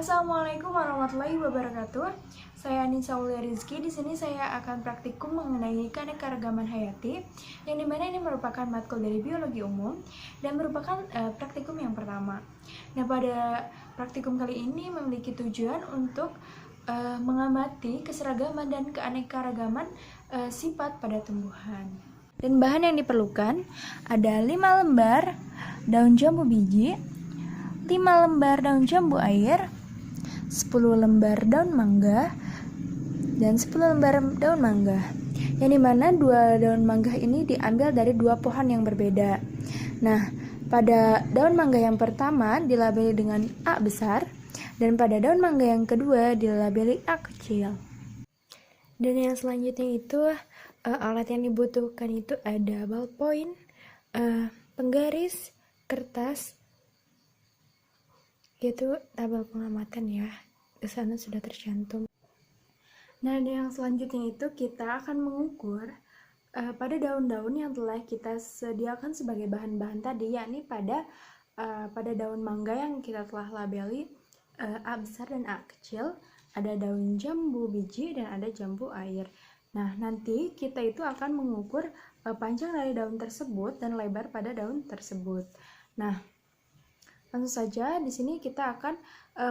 Assalamualaikum warahmatullahi wabarakatuh. Saya Nisa Aulia Rizky. Di sini saya akan praktikum mengenai keanekaragaman hayati, yang dimana ini merupakan matkul dari biologi umum dan merupakan praktikum yang pertama. Nah, pada praktikum kali ini memiliki tujuan untuk mengamati keseragaman dan keanekaragaman sifat pada tumbuhan. Dan bahan yang diperlukan ada 5 lembar daun jambu biji, 5 lembar daun jambu air, 10 lembar daun mangga, dan 10 lembar daun mangga. Yang dimana 2 daun mangga ini diambil dari 2 pohon yang berbeda. Nah, pada daun mangga yang pertama dilabeli dengan A besar, dan pada daun mangga yang kedua dilabeli A kecil. Dan yang selanjutnya itu alat yang dibutuhkan itu ada ballpoint, penggaris, kertas, yaitu tabel pengamatan ya, di sana sudah tercantum. Nah, yang selanjutnya itu kita akan mengukur pada daun-daun yang telah kita sediakan sebagai bahan-bahan tadi, yakni pada daun mangga yang kita telah labeli A besar dan A kecil, ada daun jambu biji dan ada jambu air. Nah, nanti kita itu akan mengukur panjang dari daun tersebut dan lebar pada daun tersebut. Nah, langsung saja di sini kita akan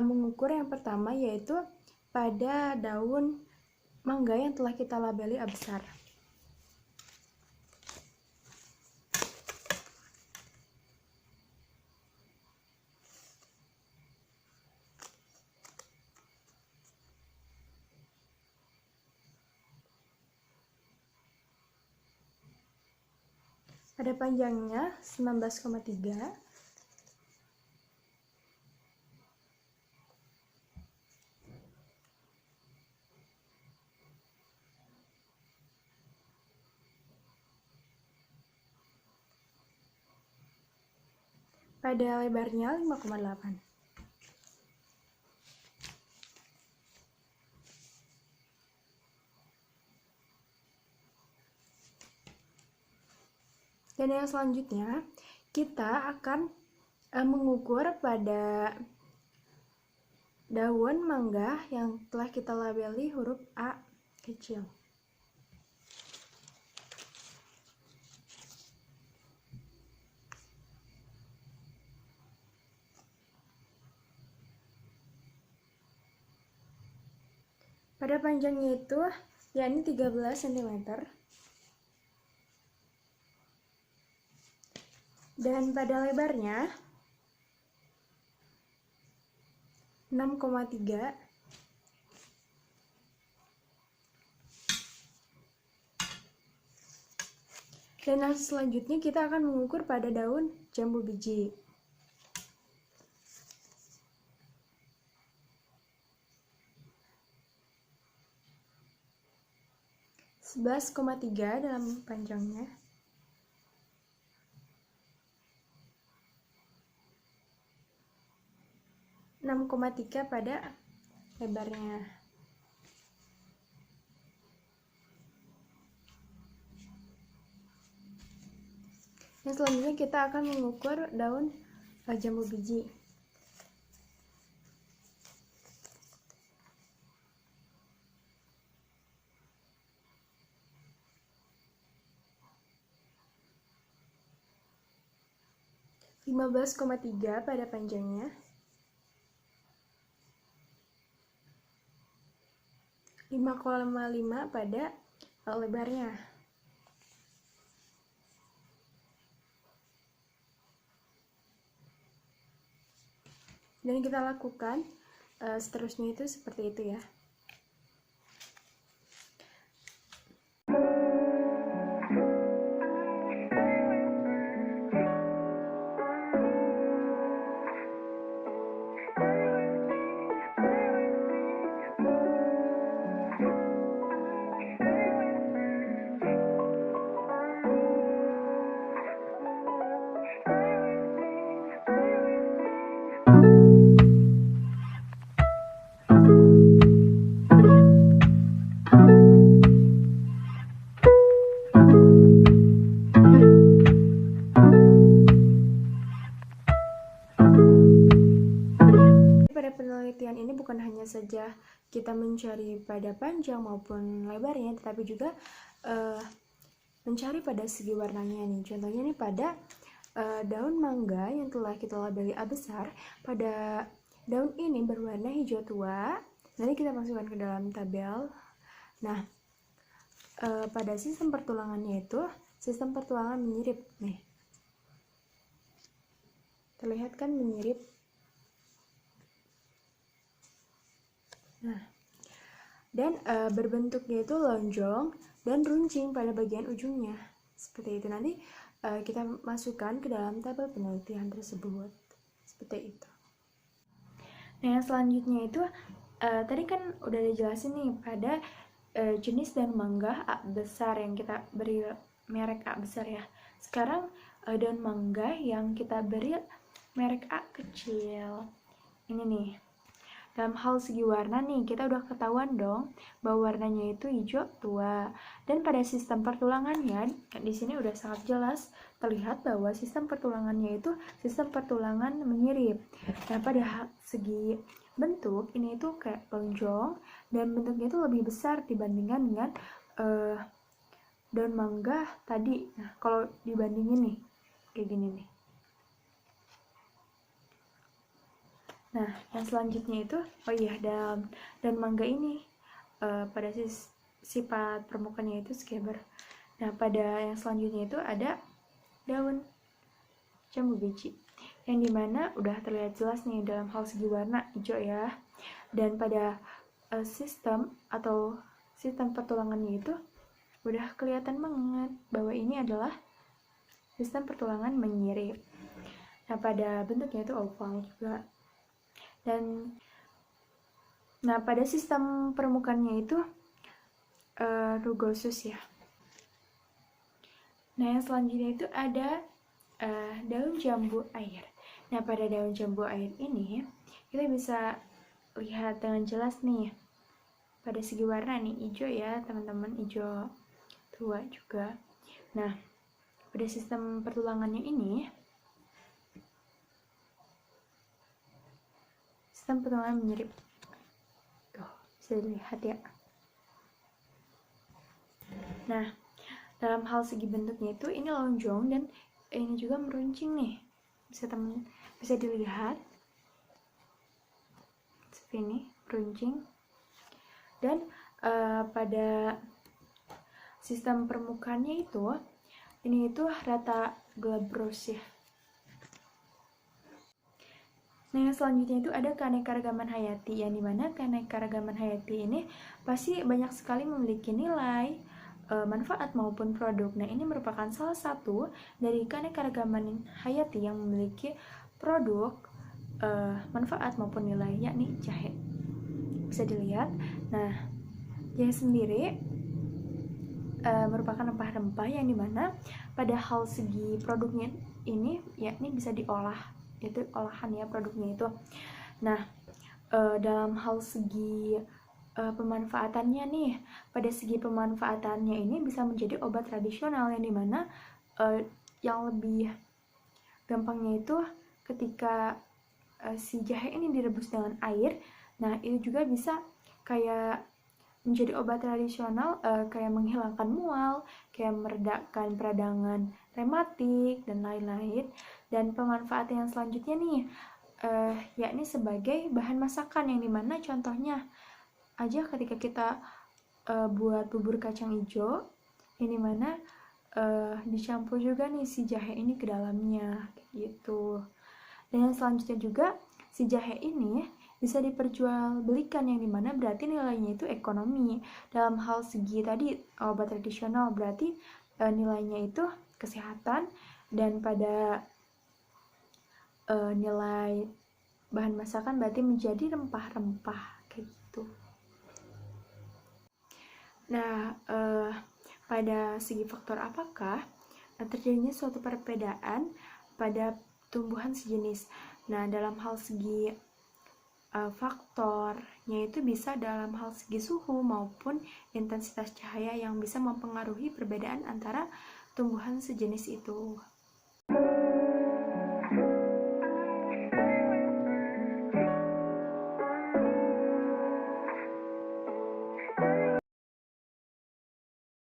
mengukur yang pertama, yaitu pada daun mangga yang telah kita labeli A besar. Pada panjangnya 19,3. Pada lebarnya 5,8. Dan yang selanjutnya kita akan mengukur pada daun mangga yang telah kita labeli huruf A kecil. Pada panjangnya itu yakni 13 cm. Dan pada lebarnya 6,3. Dan selanjutnya kita akan mengukur pada daun jambu biji. (11,3) dalam panjangnya. (6,3) pada lebarnya. Yang selanjutnya kita akan mengukur daun jambu biji. (15,3) pada panjangnya. 5,5 pada lebarnya. Dan kita lakukan seterusnya itu seperti itu ya. penelitian ini bukan hanya saja kita mencari pada panjang maupun lebarnya, tetapi juga mencari pada segi warnanya nih. Contohnya nih pada daun mangga yang telah kita labeli A besar, pada daun ini berwarna hijau tua. Nanti kita masukkan ke dalam tabel. Nah, pada sistem pertulangannya itu, sistem pertulangan menyirip nih. Terlihat kan menyirip. Nah, dan berbentuknya itu lonjong dan runcing pada bagian ujungnya. Seperti itu. Nanti kita masukkan ke dalam tabel penelitian tersebut. Seperti itu. Nah, yang selanjutnya itu tadi kan udah dijelasin nih pada jenis daun mangga A besar yang kita beri merek A besar ya. Sekarang daun mangga yang kita beri merek A kecil. Ini nih. Dalam hal segi warna nih, kita udah ketahuan dong bahwa warnanya itu hijau tua. Dan pada sistem pertulangannya, di sini udah sangat jelas terlihat bahwa sistem pertulangannya itu sistem pertulangan menyirip. Nah, pada segi bentuk, ini itu kayak lonjong dan bentuknya itu lebih besar dibandingkan dengan daun mangga tadi. Nah, kalau dibandingin nih, kayak gini nih. Nah, yang selanjutnya itu, daun mangga ini pada sifat permukaannya itu scaber. Nah, pada yang selanjutnya itu ada daun jambu biji, yang dimana udah terlihat jelas nih dalam hal segi warna hijau ya. Dan pada sistem atau sistem pertulangannya itu udah kelihatan banget bahwa ini adalah sistem pertulangan menyirip. Nah, pada bentuknya itu oval juga. Dan nah, pada sistem permukaannya itu rugosus ya. Nah, yang selanjutnya itu ada daun jambu air. Nah, pada daun jambu air ini kita bisa lihat dengan jelas nih pada segi warna nih, hijau ya teman-teman, hijau tua juga. Nah, pada sistem pertulangannya ini sistem pertulangan menyirip. Tuh, bisa dilihat ya. Nah, dalam hal segi bentuknya itu ini lonjong dan ini juga meruncing nih. Bisa dilihat. Seperti ini, meruncing. Dan pada sistem permukaannya itu ini itu rata glabros ya. Nah, yang selanjutnya itu ada keanekaragaman hayati, yang dimana keanekaragaman hayati ini pasti banyak sekali memiliki nilai, manfaat maupun produk. Nah, ini merupakan salah satu dari keanekaragaman hayati yang memiliki produk, manfaat maupun nilai, yakni jahe. Bisa dilihat. Nah, jahe sendiri merupakan rempah-rempah yang dimana pada hal segi produknya ini yakni bisa diolah, itu olahan ya produknya itu. Nah, dalam hal segi pemanfaatannya nih, pada segi pemanfaatannya ini bisa menjadi obat tradisional, yang dimana yang lebih gampangnya itu ketika si jahe ini direbus dengan air, nah itu juga bisa kayak menjadi obat tradisional, kayak menghilangkan mual, kayak meredakan peradangan rematik dan lain-lain. Dan pemanfaatan yang selanjutnya nih, yakni sebagai bahan masakan, yang dimana contohnya aja ketika kita buat bubur kacang hijau, yang dimana dicampur juga nih si jahe ini ke dalamnya, gitu. Dan yang selanjutnya juga si jahe ini bisa diperjualbelikan, yang dimana berarti nilainya itu ekonomi. Dalam hal segi tadi obat tradisional berarti nilainya itu kesehatan, dan pada nilai bahan masakan berarti menjadi rempah-rempah kayak gitu. Nah, pada segi faktor apakah terjadinya suatu perbedaan pada tumbuhan sejenis? Nah, dalam hal segi faktornya itu bisa dalam hal segi suhu maupun intensitas cahaya yang bisa mempengaruhi perbedaan antara tumbuhan sejenis itu.